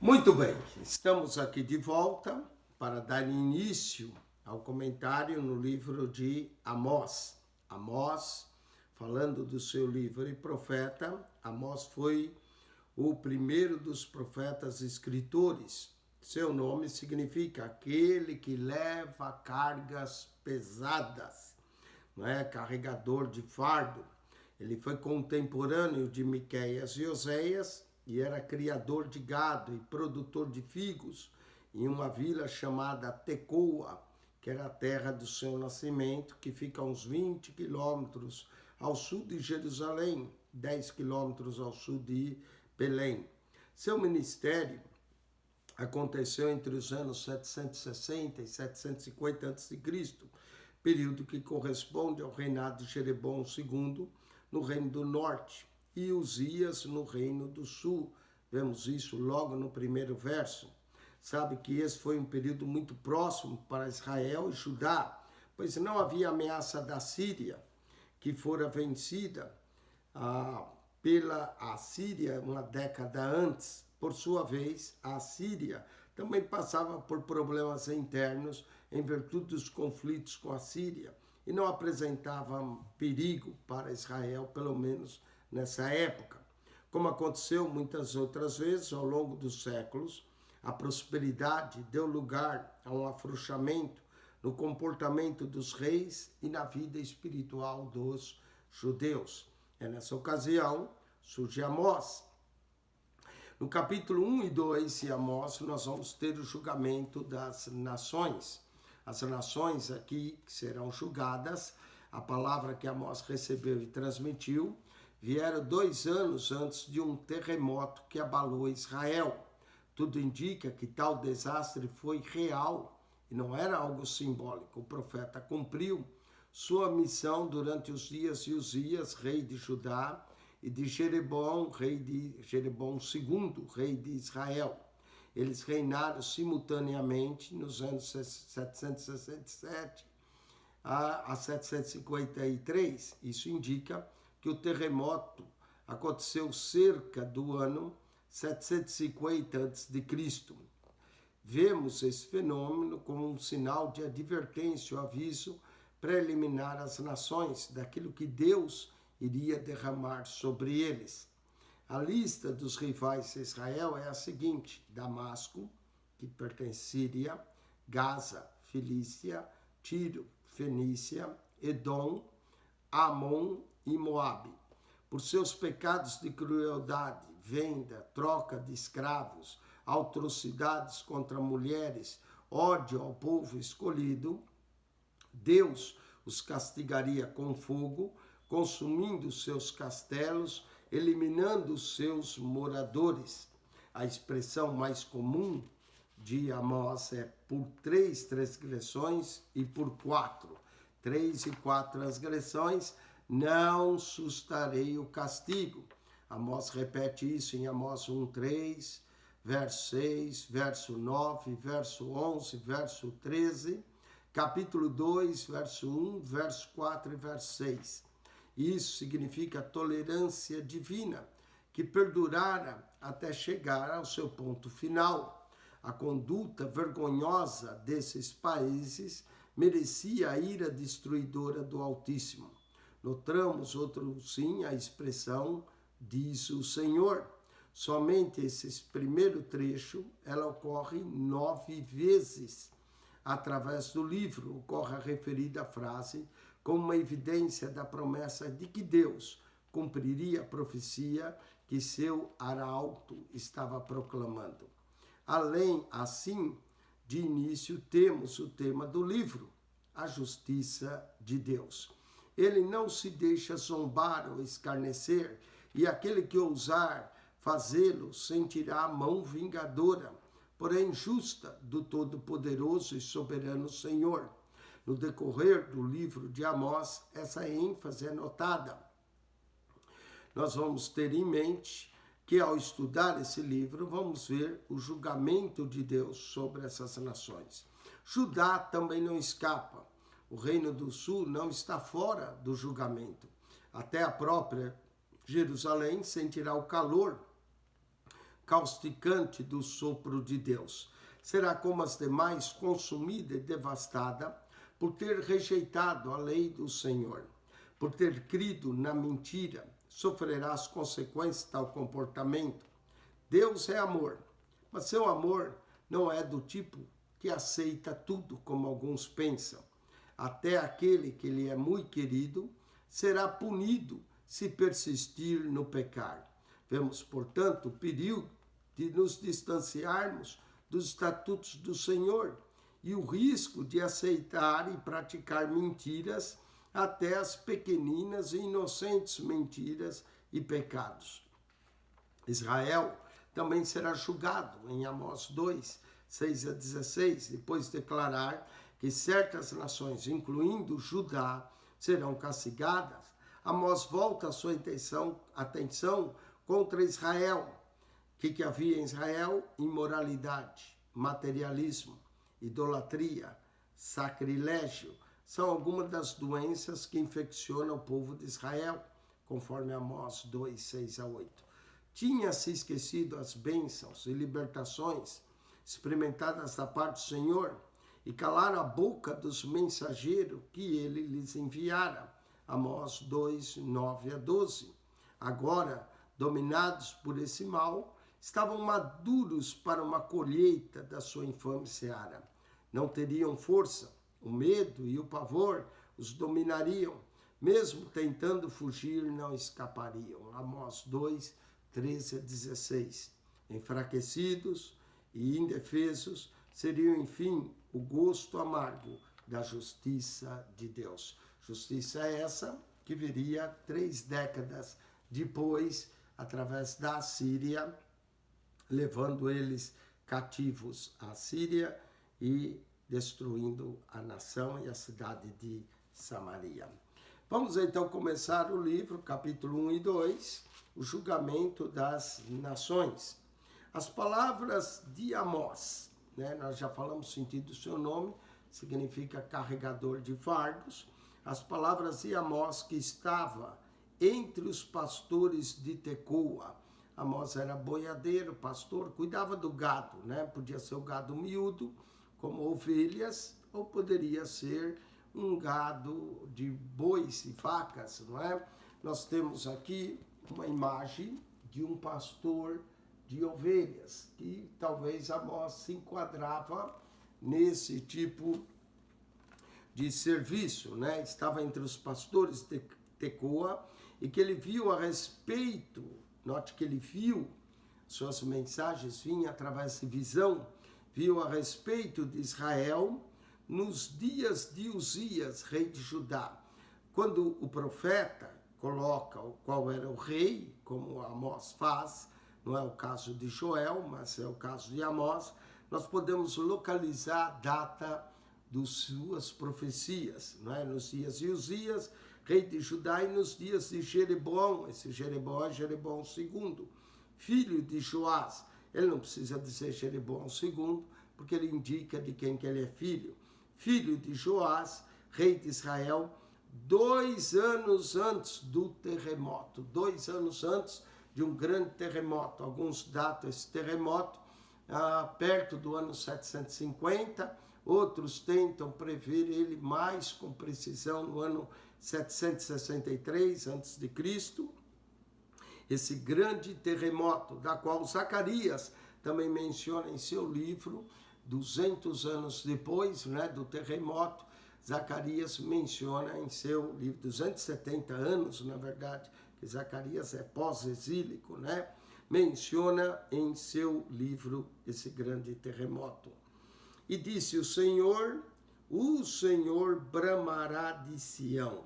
Muito bem, estamos aqui de volta para dar início ao comentário no livro de Amós. Amós, falando do seu livro e profeta, Amós foi o primeiro dos profetas escritores. Seu nome significa aquele que leva cargas pesadas, não é? Carregador de fardo. Ele foi contemporâneo de Miqueias e Oséias e era criador de gado e produtor de figos em uma vila chamada Tecoa, que era a terra do seu nascimento, que fica a uns 20 quilômetros ao sul de Jerusalém, 10 quilômetros ao sul de Belém. Seu ministério aconteceu entre os anos 760 e 750 a.C., período que corresponde ao reinado de Jeroboão II no Reino do Norte e Uzias no Reino do Sul. Vemos isso logo no primeiro verso. Sabe que esse foi um período muito próximo para Israel e Judá, pois não havia ameaça da Síria, que fora vencida pela Assíria uma década antes. Por sua vez, a Síria também passava por problemas internos em virtude dos conflitos com a Síria e não apresentava perigo para Israel, pelo menos nessa época. Como aconteceu muitas outras vezes ao longo dos séculos, a prosperidade deu lugar a um afrouxamento no comportamento dos reis e na vida espiritual dos judeus. Nessa ocasião, surge Amós. No capítulo 1 e 2 de Amós, nós vamos ter o julgamento das nações. As nações aqui serão julgadas, a palavra que Amós recebeu e transmitiu, vieram 2 anos antes de um terremoto que abalou Israel. Tudo indica que tal desastre foi real e não era algo simbólico. O profeta cumpriu sua missão durante os dias de Uzias, rei de Judá, e de Jeroboão II, rei de Israel. Eles reinaram simultaneamente nos anos 767 a 753. Isso indica que o terremoto aconteceu cerca do ano 750 a.C. Vemos esse fenômeno como um sinal de advertência, ou aviso preliminar às nações daquilo que Deus iria derramar sobre eles. A lista dos rivais de Israel é a seguinte: Damasco, que pertence à Síria, Gaza, Filístia, Tiro, Fenícia, Edom, Amon e Moabe. Por seus pecados de crueldade, venda, troca de escravos, atrocidades contra mulheres, ódio ao povo escolhido, Deus os castigaria com fogo, consumindo seus castelos, eliminando seus moradores. A expressão mais comum de Amós é por 3 transgressões e por 4. 3 e 4 transgressões, não sustarei o castigo. Amós repete isso em Amós 1:3, verso 6, verso 9, verso 11, verso 13, capítulo 2, verso 1, verso 4 e verso 6. Isso significa tolerância divina, que perdurara até chegar ao seu ponto final. A conduta vergonhosa desses países merecia a ira destruidora do Altíssimo. Notamos outro sim a expressão diz o Senhor. Somente esse primeiro trecho, ela ocorre 9 vezes. Através do livro ocorre a referida frase como uma evidência da promessa de que Deus cumpriria a profecia que seu arauto estava proclamando. Além, assim, de início, temos o tema do livro, a justiça de Deus. Ele não se deixa zombar ou escarnecer, e aquele que ousar fazê-lo sentirá a mão vingadora, porém justa, do Todo-Poderoso e Soberano Senhor. No decorrer do livro de Amós, essa ênfase é notada. Nós vamos ter em mente que, ao estudar esse livro, vamos ver o julgamento de Deus sobre essas nações. Judá também não escapa. O Reino do Sul não está fora do julgamento. Até a própria Jerusalém sentirá o calor causticante do sopro de Deus. Será como as demais, consumida e devastada, por ter rejeitado a lei do Senhor, por ter crido na mentira, sofrerá as consequências de tal comportamento. Deus é amor, mas seu amor não é do tipo que aceita tudo como alguns pensam. Até aquele que lhe é muito querido será punido se persistir no pecar. Vemos, portanto, o perigo de nos distanciarmos dos estatutos do Senhor e o risco de aceitar e praticar mentiras, até as pequeninas e inocentes mentiras e pecados. Israel também será julgado em Amós 2, 6 a 16, depois de declarar que certas nações, incluindo Judá, serão castigadas. Amós volta a sua atenção contra Israel. O que havia em Israel? Imoralidade, materialismo, idolatria, sacrilégio. São algumas das doenças que infeccionam o povo de Israel, conforme Amós 2, 6 a 8. Tinha-se esquecido as bênçãos e libertações experimentadas da parte do Senhor e calaram a boca dos mensageiros que ele lhes enviara. Amós 2, 9 a 12. Agora, dominados por esse mal, estavam maduros para uma colheita da sua infame seara. Não teriam força, o medo e o pavor os dominariam. Mesmo tentando fugir, não escapariam. Amós 2, 13 a 16. Enfraquecidos e indefesos seriam, enfim, o gosto amargo da justiça de Deus. Justiça essa que viria 3 décadas depois, através da Assíria, levando eles cativos à Síria e destruindo a nação e a cidade de Samaria. Vamos então começar o livro, capítulo 1 e 2, o julgamento das nações. As palavras de Amós, nós já falamos o sentido do seu nome, significa carregador de fardos. As palavras de Amós, que estava entre os pastores de Tecoa. Amós era boiadeiro, pastor, cuidava do gado, Podia ser o gado miúdo, como ovelhas, ou poderia ser um gado de bois e vacas, não é? Nós temos aqui uma imagem de um pastor de ovelhas, que talvez Amós se enquadrava nesse tipo de serviço, Estava entre os pastores de Tecoa, e que ele viu a respeito, note que ele viu, suas mensagens vinham através de visão, viu a respeito de Israel nos dias de Uzias, rei de Judá. Quando o profeta coloca qual era o rei, como Amós faz, não é o caso de Joel, mas é o caso de Amós, nós podemos localizar a data das suas profecias, nos dias de Uzias, rei de Judá, e nos dias de Jeroboão. Esse Jeroboão é Jeroboão II, filho de Joás. Ele não precisa dizer Jeroboão II, porque ele indica de quem que ele é filho. Filho de Joás, rei de Israel, 2 anos antes do terremoto, 2 anos antes de um grande terremoto. Alguns datam esse terremoto perto do ano 750, outros tentam prever ele mais com precisão no ano 763 a.C., esse grande terremoto, da qual Zacarias também menciona em seu livro, 200 anos depois do terremoto. Zacarias menciona em seu livro, 270 anos, na verdade, que Zacarias é pós-exílico, menciona em seu livro esse grande terremoto. E disse o Senhor bramará de Sião.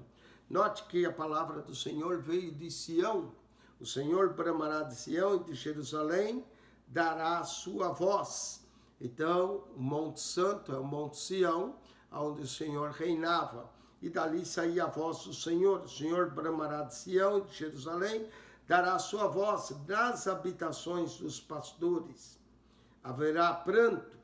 Note que a palavra do Senhor veio de Sião. O Senhor bramará de Sião e de Jerusalém dará a sua voz. Então, o Monte Santo é o Monte Sião, onde o Senhor reinava. E dali saía a voz do Senhor. O Senhor bramará de Sião e de Jerusalém, dará a sua voz das habitações dos pastores. Haverá pranto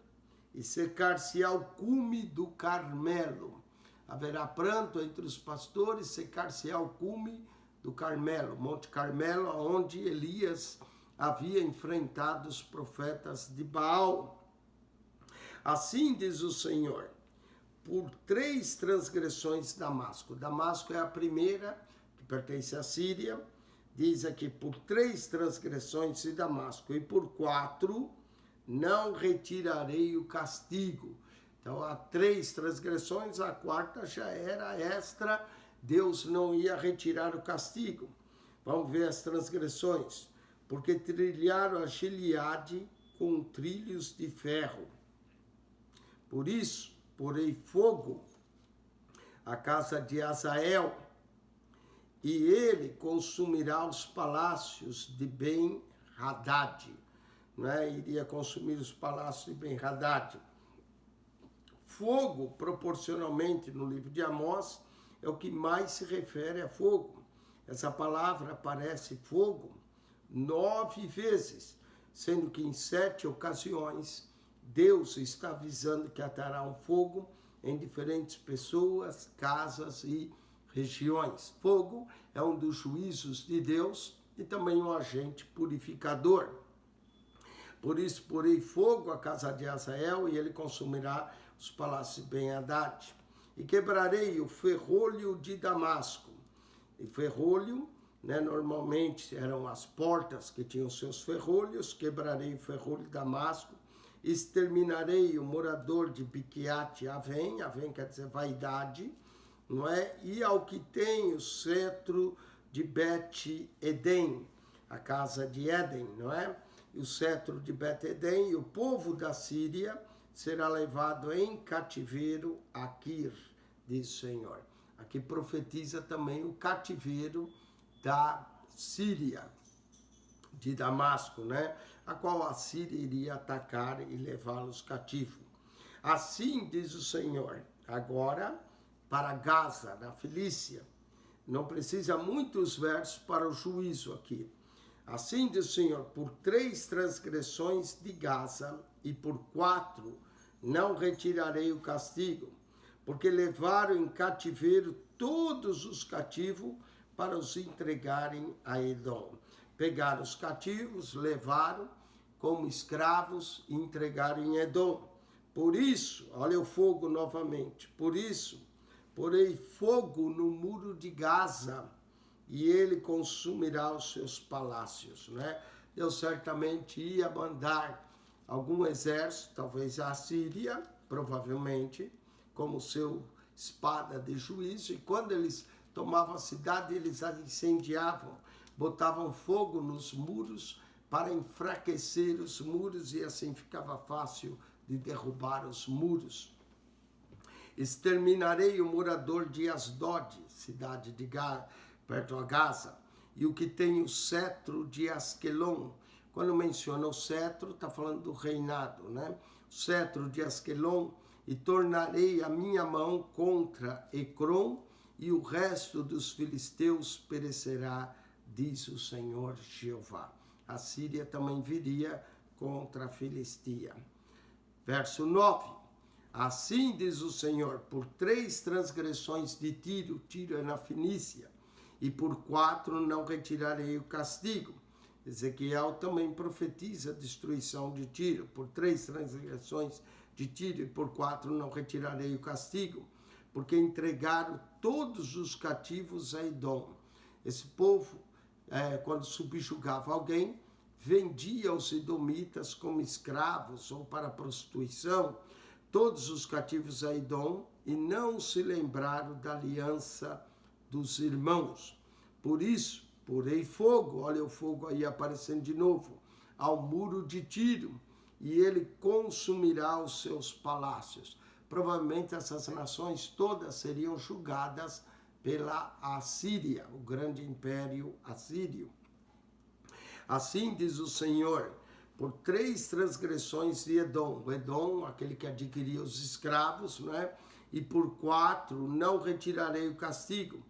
e secar-se-á o cume do Carmelo. Haverá pranto entre os pastores, secar-se-á o cume do Carmelo, Monte Carmelo, onde Elias havia enfrentado os profetas de Baal. Assim diz o Senhor, por 3 transgressões de Damasco. Damasco é a primeira, que pertence à Síria. Diz aqui, por 3 transgressões de Damasco, e por 4 não retirarei o castigo. Então, há 3 transgressões, a 4ª já era extra, Deus não ia retirar o castigo. Vamos ver as transgressões. Porque trilharam a Gileade com trilhos de ferro. Por isso, porei fogo à casa de Azael, e ele consumirá os palácios de Ben-Hadad. Iria consumir os palácios de Ben-Hadad. Fogo, proporcionalmente, no livro de Amós, é o que mais se refere a fogo. Essa palavra aparece fogo 9 vezes, sendo que em 7 ocasiões Deus está avisando que atará um fogo em diferentes pessoas, casas e regiões. Fogo é um dos juízos de Deus e também um agente purificador. Por isso, porei fogo à casa de Azael e ele consumirá os palácios de Ben-Hadad. E quebrarei o ferrolho de Damasco. E ferrolho, normalmente eram as portas que tinham seus ferrolhos. Quebrarei o ferrolho de Damasco. Exterminarei o morador de Biquiate Avém. Avém quer dizer vaidade. Não é? E ao que tem o cetro de Bet-Edem, a casa de Éden, não é? E o cetro de Bet-Edem, e o povo da Síria será levado em cativeiro a Quir, diz o Senhor. Aqui profetiza também o cativeiro da Síria, de Damasco, né? A qual a Síria iria atacar e levá-los cativo. Assim diz o Senhor, agora para Gaza, na Filícia. Não precisa muitos versos para o juízo aqui. Assim diz o Senhor, por 3 transgressões de Gaza e por 4 não retirarei o castigo, porque levaram em cativeiro todos os cativos para os entregarem a Edom. Pegaram os cativos, levaram como escravos e entregaram em Edom. Por isso, olha o fogo novamente, por isso, porei fogo no muro de Gaza, e ele consumirá os seus palácios, né? Deus certamente ia mandar algum exército, talvez a Síria, provavelmente, como seu espada de juízo, e quando eles tomavam a cidade, eles a incendiavam, botavam fogo nos muros para enfraquecer os muros, e assim ficava fácil de derrubar os muros. Exterminarei o morador de Asdod, cidade de perto a Gaza, e o que tem o cetro de Asquelon. Quando menciona o cetro, está falando do reinado, né? O cetro de Asquelon, e tornarei a minha mão contra Ecrom, e o resto dos filisteus perecerá, diz o Senhor Jeová. A Síria também viria contra a Filistia. Verso 9. Assim diz o Senhor, por 3 transgressões de Tiro, Tiro é na Fenícia, e por 4 não retirarei o castigo. Ezequiel também profetiza a destruição de Tiro, por 3 transgressões de Tiro, e por 4 não retirarei o castigo, porque entregaram todos os cativos a Edom. Esse povo, quando subjugava alguém, vendia os edomitas como escravos ou para prostituição, todos os cativos a Edom, e não se lembraram da aliança dos irmãos. Por isso, porei fogo, olha o fogo aí aparecendo de novo, ao muro de Tiro, e ele consumirá os seus palácios. Provavelmente essas nações todas seriam julgadas pela Assíria, o grande império assírio. Assim diz o Senhor, por 3 transgressões de Edom, Edom, aquele que adquiria os escravos, né? E por 4 não retirarei o castigo,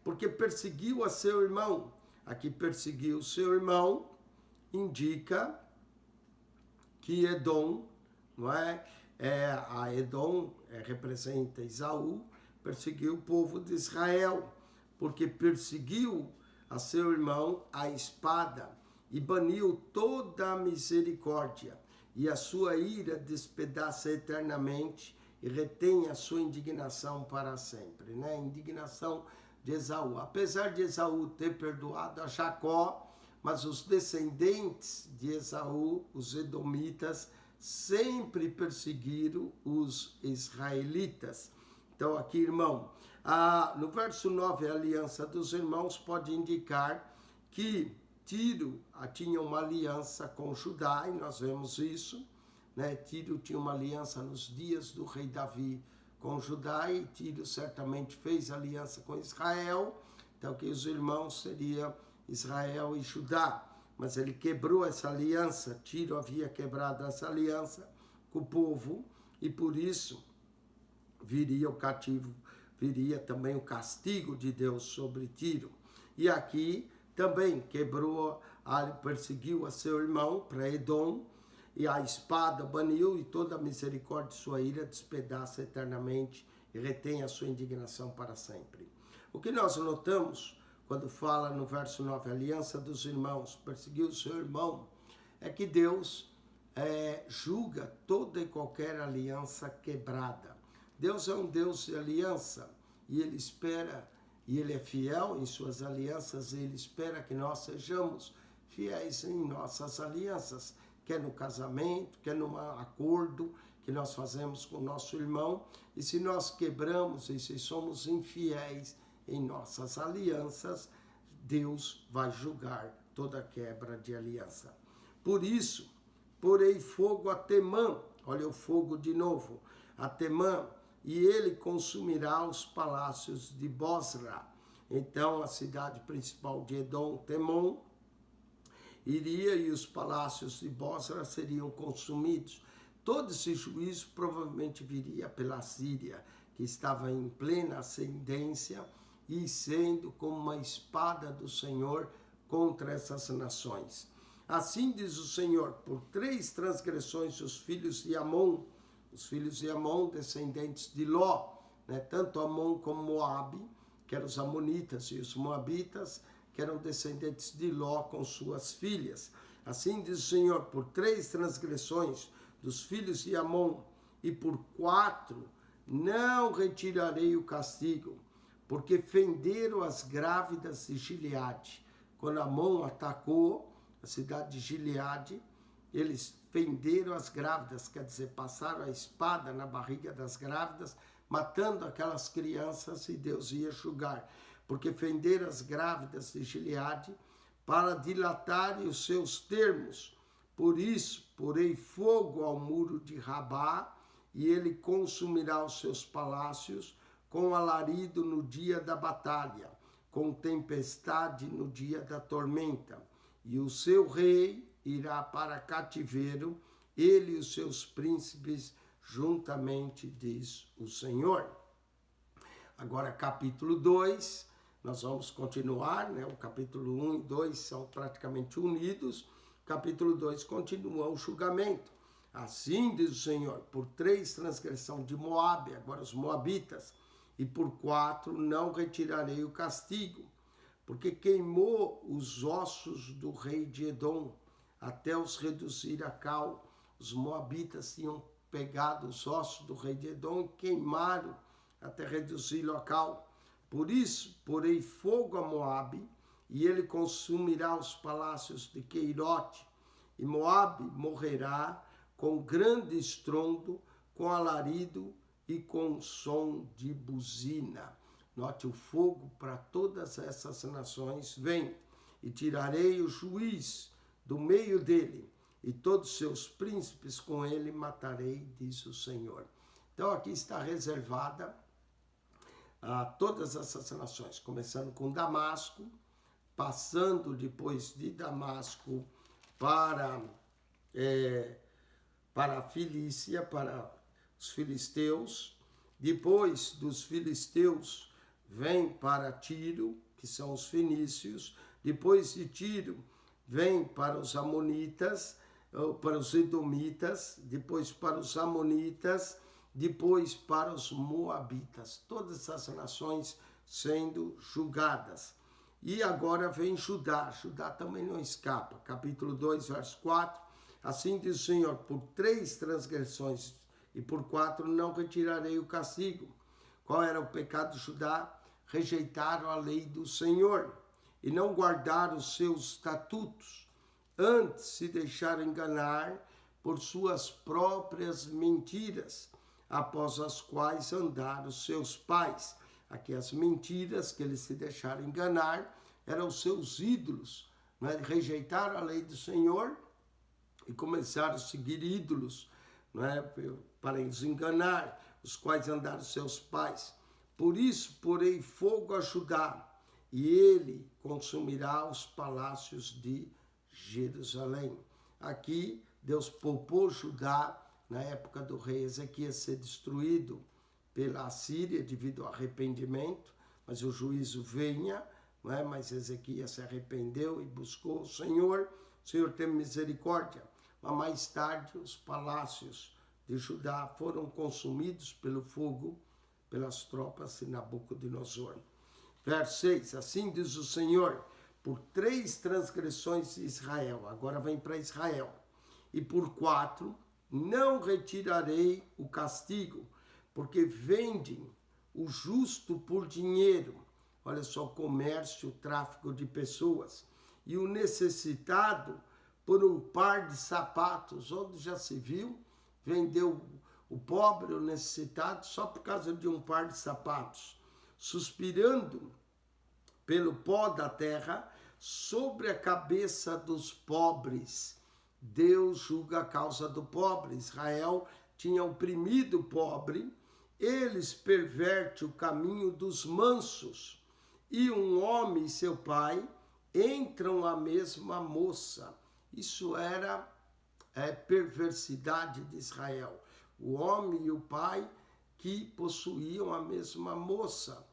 porque perseguiu a seu irmão. Aqui perseguiu seu irmão, indica que Edom, não é? A Edom representa Esaú, perseguiu o povo de Israel, porque perseguiu a seu irmão a espada, e baniu toda a misericórdia, e a sua ira despedaça eternamente e retém a sua indignação para sempre, né? Indignação de Esaú. Apesar de Esaú ter perdoado a Jacó, mas os descendentes de Esaú, os edomitas, sempre perseguiram os israelitas. Então aqui, irmão, no verso 9, a aliança dos irmãos pode indicar que Tiro tinha uma aliança com Judá, e nós vemos isso, né? Tiro tinha uma aliança nos dias do rei Davi com Judá, e Tiro certamente fez aliança com Israel, então que os irmãos seriam Israel e Judá, mas ele quebrou essa aliança. Tiro havia quebrado essa aliança com o povo, e por isso viria o cativo, viria também o castigo de Deus sobre Tiro. E aqui também perseguiu a seu irmão para Edom, e a espada baniu, e toda a misericórdia de sua ira despedaça eternamente e retém a sua indignação para sempre. O que nós notamos quando fala no verso 9, a aliança dos irmãos, perseguiu o seu irmão, é que Deus julga toda e qualquer aliança quebrada. Deus é um Deus de aliança, e Ele espera, e Ele é fiel em suas alianças, e Ele espera que nós sejamos fiéis em nossas alianças, quer no casamento, quer num acordo que nós fazemos com o nosso irmão, e se nós quebramos e se somos infiéis em nossas alianças, Deus vai julgar toda quebra de aliança. Por isso, porei fogo a Temã, olha o fogo de novo, a Temã, e ele consumirá os palácios de Bosra. Então a cidade principal de Edom, Temon, iria, e os palácios de Bosra seriam consumidos. Todo esse juízo provavelmente viria pela Síria, que estava em plena ascendência e sendo como uma espada do Senhor contra essas nações. Assim diz o Senhor, por 3 transgressões os filhos de Amon, descendentes de Ló, né? Tanto Amon como Moabe, que eram os amonitas, e os moabitas, que eram descendentes de Ló com suas filhas. Assim diz o Senhor, por 3 transgressões dos filhos de Amon, e por 4 não retirarei o castigo, porque fenderam as grávidas de Gileade. Quando Amon atacou a cidade de Gileade, eles fenderam as grávidas, quer dizer, passaram a espada na barriga das grávidas, matando aquelas crianças, e Deus ia julgar. Porque fenderam as grávidas de Gileade para dilatarem os seus termos. Por isso, porei fogo ao muro de Rabá, e ele consumirá os seus palácios, com alarido no dia da batalha, com tempestade no dia da tormenta. E o seu rei irá para cativeiro, ele e os seus príncipes juntamente, diz o Senhor. Agora, capítulo 2, nós vamos continuar, né? O capítulo 1 e 2 são praticamente unidos. Capítulo 2 continua o julgamento. Assim diz o Senhor, por 3 transgressão de Moabe, agora os moabitas, e por 4 não retirarei o castigo, porque queimou os ossos do rei de Edom, até os reduzir a cal. Os moabitas tinham pegado os ossos do rei de Edom e queimaram até reduzi-lo a cal. Por isso, porei fogo a Moabe, e ele consumirá os palácios de Queirote, e Moabe morrerá com grande estrondo, com alarido e com som de buzina. Note, o fogo para todas essas nações vem, e tirarei o juiz do meio dele, e todos seus príncipes com ele matarei, diz o Senhor. Então aqui está reservada a todas essas nações, começando com Damasco, passando depois de Damasco para a Filícia, para os filisteus. Depois dos filisteus vem para Tiro, que são os fenícios. Depois de Tiro vem para os amonitas, para os edomitas, depois para os amonitas, depois para os moabitas. Todas essas nações sendo julgadas. E agora vem Judá. Judá também não escapa. Capítulo 2, verso 4. Assim diz o Senhor, por 3 transgressões e por 4 não retirarei o castigo. Qual era o pecado de Judá? Rejeitaram a lei do Senhor e não guardaram os seus estatutos. Antes se deixaram enganar por suas próprias mentiras, após as quais andaram seus pais. Aqui as mentiras que eles se deixaram enganar eram os seus ídolos, né? Rejeitaram a lei do Senhor e começaram a seguir ídolos, né? Para os enganar, os quais andaram seus pais. Por isso porei fogo a Judá, e ele consumirá os palácios de Jerusalém. Aqui Deus poupou Judá na época do rei Ezequias ser destruído pela Assíria devido ao arrependimento, mas o juízo venha, não é? Mas Ezequias se arrependeu e buscou o Senhor teve misericórdia. Mas mais tarde os palácios de Judá foram consumidos pelo fogo, pelas tropas de Nabucodonosor. Verso 6, assim diz o Senhor, por 3 transgressões de Israel, agora vem para Israel, e por 4 não retirarei o castigo, porque vendem o justo por dinheiro, olha só, comércio, tráfico de pessoas, e o necessitado por um par de sapatos, onde já se viu, vendeu o pobre, o necessitado, só por causa de um par de sapatos, suspirando pelo pó da terra, sobre a cabeça dos pobres. Deus julga a causa do pobre. Israel tinha oprimido o pobre, eles pervertem o caminho dos mansos, e um homem e seu pai entram a mesma moça. Isso era perversidade de Israel. O homem e o pai que possuíam a mesma moça,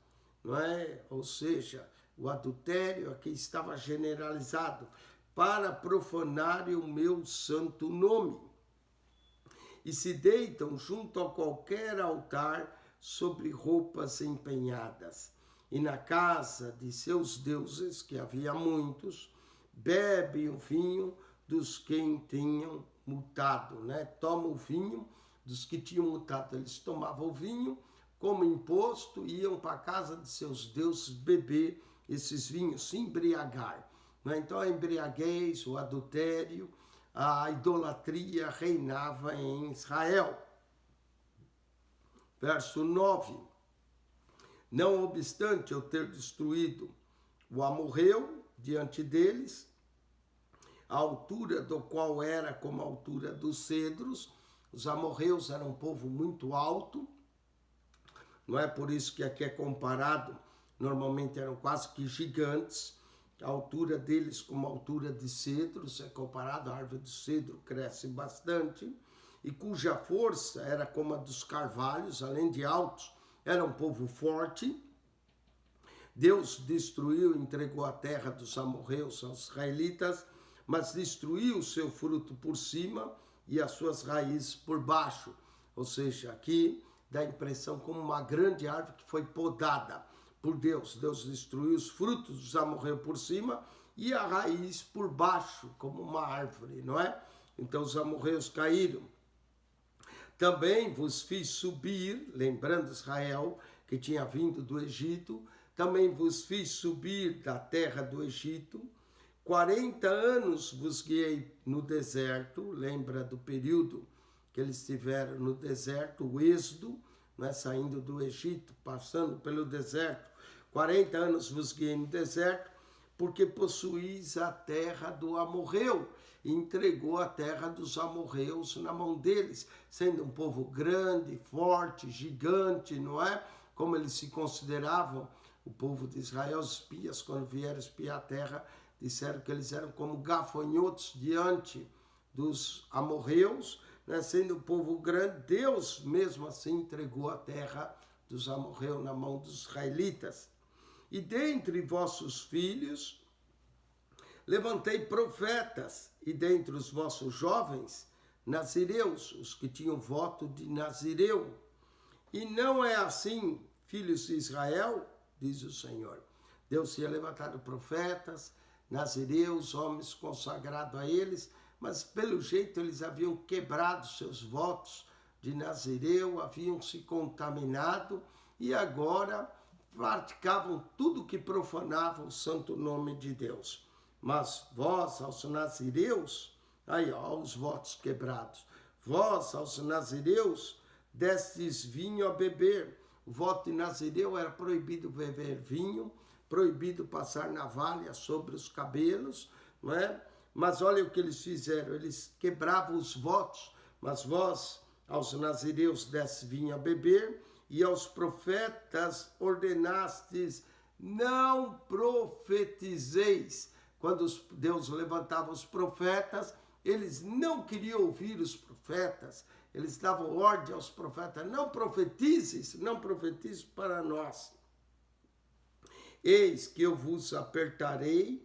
não é? Ou seja, o adultério aqui estava generalizado para profanarem o meu santo nome. E se deitam junto a qualquer altar sobre roupas empenhadas. E na casa de seus deuses, que havia muitos, bebem o vinho dos que tinham mutado, né? Tomam o vinho dos que tinham mutado. Eles tomavam o vinho como imposto e iam para a casa de seus deuses beber esses vinhos, se embriagar. Né? Então a embriaguez, o adultério, a idolatria reinava em Israel. Verso 9. Não obstante eu ter destruído o amorreu diante deles, a altura do qual era como a altura dos cedros. Os amorreus eram um povo muito alto, não é por isso que aqui é comparado, normalmente eram quase que gigantes, a altura deles como a altura de cedros, é comparado, a árvore do cedro cresce bastante, e cuja força era como a dos carvalhos, além de altos, era um povo forte. Deus destruiu, entregou a terra dos amorreus aos israelitas, mas destruiu o seu fruto por cima e as suas raízes por baixo. Ou seja, aqui dá a impressão como uma grande árvore que foi podada por Deus. Deus destruiu os frutos dos amorreus por cima e a raiz por baixo, como uma árvore, não é? Então os amorreus caíram. Também vos fiz subir, lembrando Israel que tinha vindo do Egito, também vos fiz subir da terra do Egito, 40 anos vos guiei no deserto, lembra do período que eles estiveram no deserto, o êxodo, né, saindo do Egito, passando pelo deserto, 40 anos vos guiei no deserto, porque possuís a terra do amorreu, e entregou a terra dos amorreus na mão deles, sendo um povo grande, forte, gigante, não é? Como eles se consideravam, o povo de Israel, os espias, quando vieram espiar a terra, disseram que eles eram como gafanhotos diante dos amorreus, né? Sendo um povo grande, Deus mesmo assim entregou a terra dos amorreus na mão dos israelitas. E dentre vossos filhos levantei profetas, e dentre os vossos jovens, nazireus, os que tinham voto de nazireu. E não é assim, filhos de Israel, diz o Senhor. Deus tinha levantado profetas, nazireus, homens consagrados a eles, mas pelo jeito eles haviam quebrado seus votos de nazireu, haviam se contaminado e agora praticavam tudo que profanava o santo nome de Deus. Mas vós, aos nazireus, aí ó, os votos quebrados, vós, aos nazireus, destes vinho a beber. O voto de nazireu era proibido beber vinho, proibido passar navalha sobre os cabelos, não é? Mas olha o que eles fizeram, eles quebravam os votos, mas vós, aos nazireus, desse vinho a beber, e aos profetas ordenastes, não profetizeis. Quando Deus levantava os profetas, eles não queriam ouvir os profetas, eles davam ordem aos profetas, não profetizes para nós. Eis que eu vos apertarei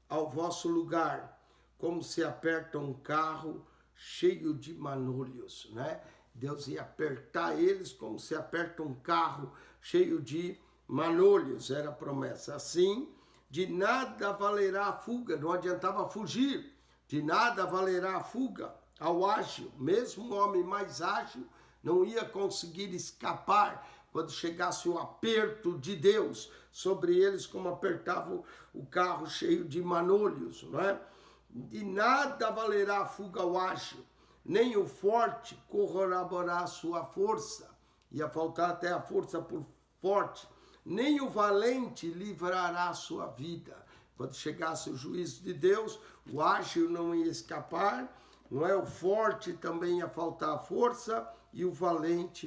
ao vosso lugar, como se aperta um carro cheio de manolhos, né? Deus ia apertar eles como se aperta um carro cheio de manolhos, era a promessa. Assim, de nada valerá a fuga, não adiantava fugir, de nada valerá a fuga ao ágil, mesmo o homem mais ágil não ia conseguir escapar quando chegasse o aperto de Deus sobre eles, como apertava o carro cheio de manolhos, não é? De nada valerá a fuga ao ágil, nem o forte corroborará a sua força, ia faltar até a força por forte, nem o valente livrará a sua vida. Quando chegasse o juízo de Deus, o ágil não ia escapar, não é? O forte também ia faltar a força, e o valente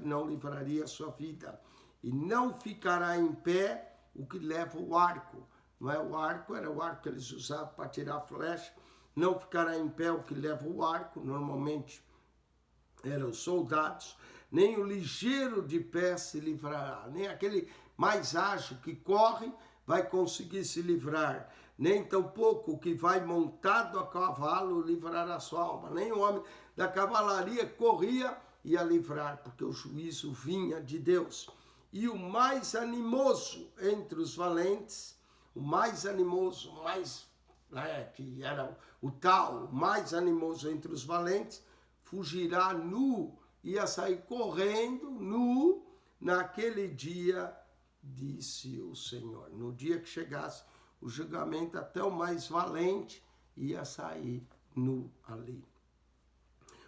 não livraria a sua vida. E não ficará em pé o que leva o arco, não é? O arco era o arco que eles usavam para tirar flecha. Não ficará em pé o que leva o arco, normalmente eram os soldados, nem o ligeiro de pé se livrará, nem aquele mais ágil que corre vai conseguir se livrar, nem tampouco o que vai montado a cavalo livrará sua alma, nem o homem da cavalaria corria e ia livrar, porque o juízo vinha de Deus. E o mais animoso entre os valentes, o mais animoso, que era o tal, mais animoso entre os valentes, fugirá nu, ia sair correndo nu naquele dia, disse o Senhor. No dia que chegasse o julgamento, até o mais valente ia sair nu ali.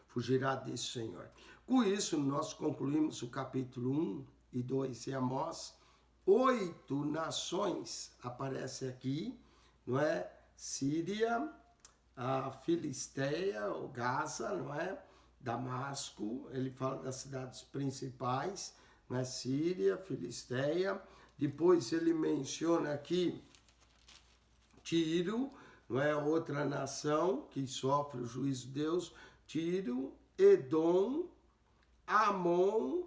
Fugirá, disse o Senhor. Com isso, nós concluímos o capítulo 1 e 2 de Amós. 8 nações aparecem aqui, não é? Síria, a Filisteia, ou Gaza, não é? Damasco, ele fala das cidades principais, não é? Síria, Filisteia. Depois ele menciona aqui Tiro, não é? Outra nação que sofre o juízo de Deus. Tiro, Edom, Amon,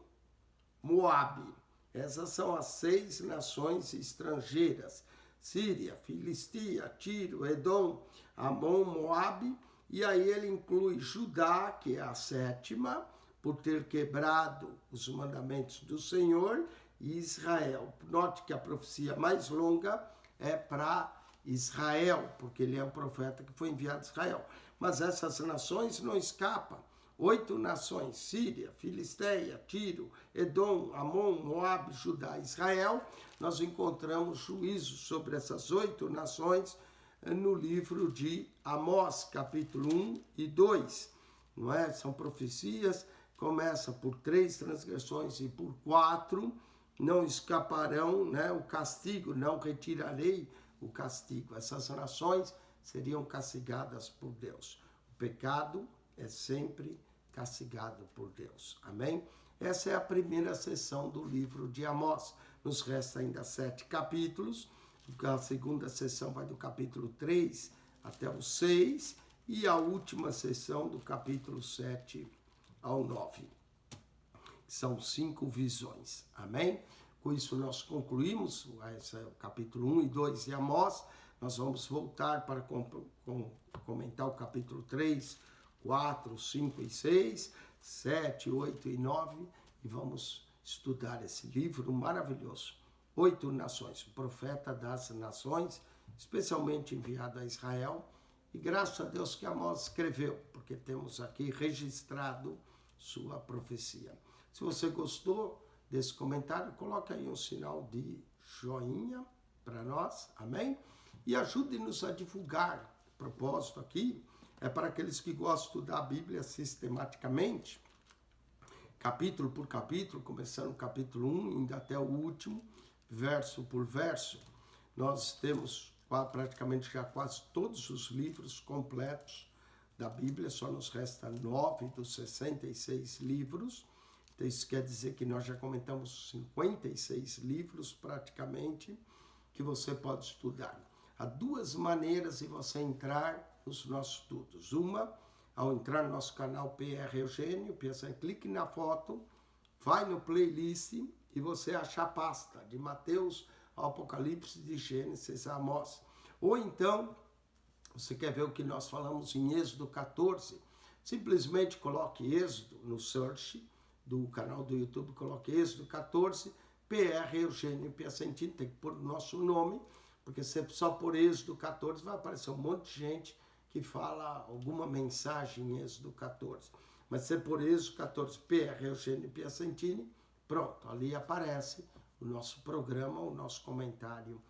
Moabe. Essas são as 6 nações estrangeiras. Síria, Filistia, Tiro, Edom, Amon, Moabe. E aí ele inclui Judá, que é a 7ª, por ter quebrado os mandamentos do Senhor, e Israel. Note que a profecia mais longa é para Israel, porque ele é o profeta que foi enviado a Israel. Mas essas nações não escapam. 8 nações, Síria, Filisteia, Tiro, Edom, Amon, Moabe, Judá, Israel. Nós encontramos juízo sobre essas 8 nações no livro de Amós, capítulo 1 e 2. Não é? São profecias, começa por 3 transgressões e por 4, não escaparão, né? O castigo, não retirarei o castigo. Essas nações seriam castigadas por Deus. O pecado é sempre castigado por Deus. Amém? Essa é a primeira sessão do livro de Amós. Nos resta ainda 7 capítulos. A segunda sessão vai do capítulo 3 até o 6. E a última sessão do capítulo 7 ao 9. São 5 visões. Amém? Com isso nós concluímos esse é o capítulo 1 e 2 de Amós. Nós vamos voltar para comentar o capítulo 3, 4, 5 e 6, 7, 8 e 9, e vamos estudar esse livro maravilhoso 8 nações, o profeta das nações, especialmente enviado a Israel. E graças a Deus que Amós escreveu, porque temos aqui registrado sua profecia. Se você gostou desse comentário, coloque aí um sinal de joinha para nós, amém? E ajude-nos a divulgar. O propósito aqui é para aqueles que gostam de estudar a Bíblia sistematicamente, capítulo por capítulo, começando o capítulo 1, indo até o último, verso por verso. Nós temos praticamente já quase todos os livros completos da Bíblia, só nos resta 9 dos 66 livros. Então isso quer dizer que nós já comentamos 56 livros praticamente que você pode estudar. Há duas maneiras de você entrar nos nossos estudos. Uma, ao entrar no nosso canal PR Eugênio, clique na foto, vai no playlist e você acha a pasta de Mateus ao Apocalipse, de Gênesis a Amós. Ou então, você quer ver o que nós falamos em Êxodo 14, simplesmente coloque Êxodo no search do canal do YouTube, coloque Êxodo 14, PR Eugênio Piacentini, tem que pôr o nosso nome, porque se só por Êxodo 14 vai aparecer um monte de gente que fala alguma mensagem em Êxodo 14. Mas se por Êxodo 14, PR Eugênio Piacentini, pronto, ali aparece o nosso programa, o nosso comentário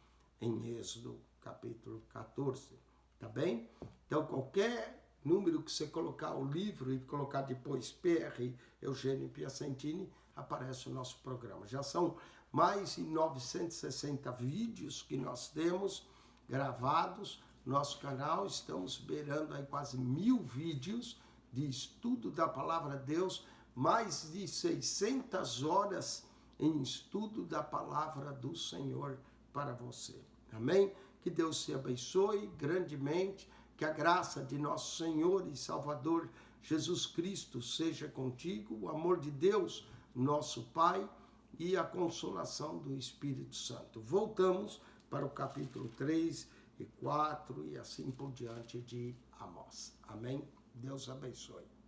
em Êxodo capítulo 14, tá bem? Então, qualquer número que você colocar o livro e colocar depois PR Eugênio Piacentini, aparece o nosso programa. Já são mais de 960 vídeos que nós temos gravados no nosso canal, estamos beirando aí quase 1000 vídeos de estudo da Palavra de Deus, mais de 600 horas em estudo da Palavra do Senhor para você. Amém? Que Deus te abençoe grandemente, que a graça de nosso Senhor e Salvador Jesus Cristo seja contigo, o amor de Deus, nosso Pai, e a consolação do Espírito Santo. Voltamos para o capítulo 3 e 4 e assim por diante de Amós. Amém? Deus abençoe.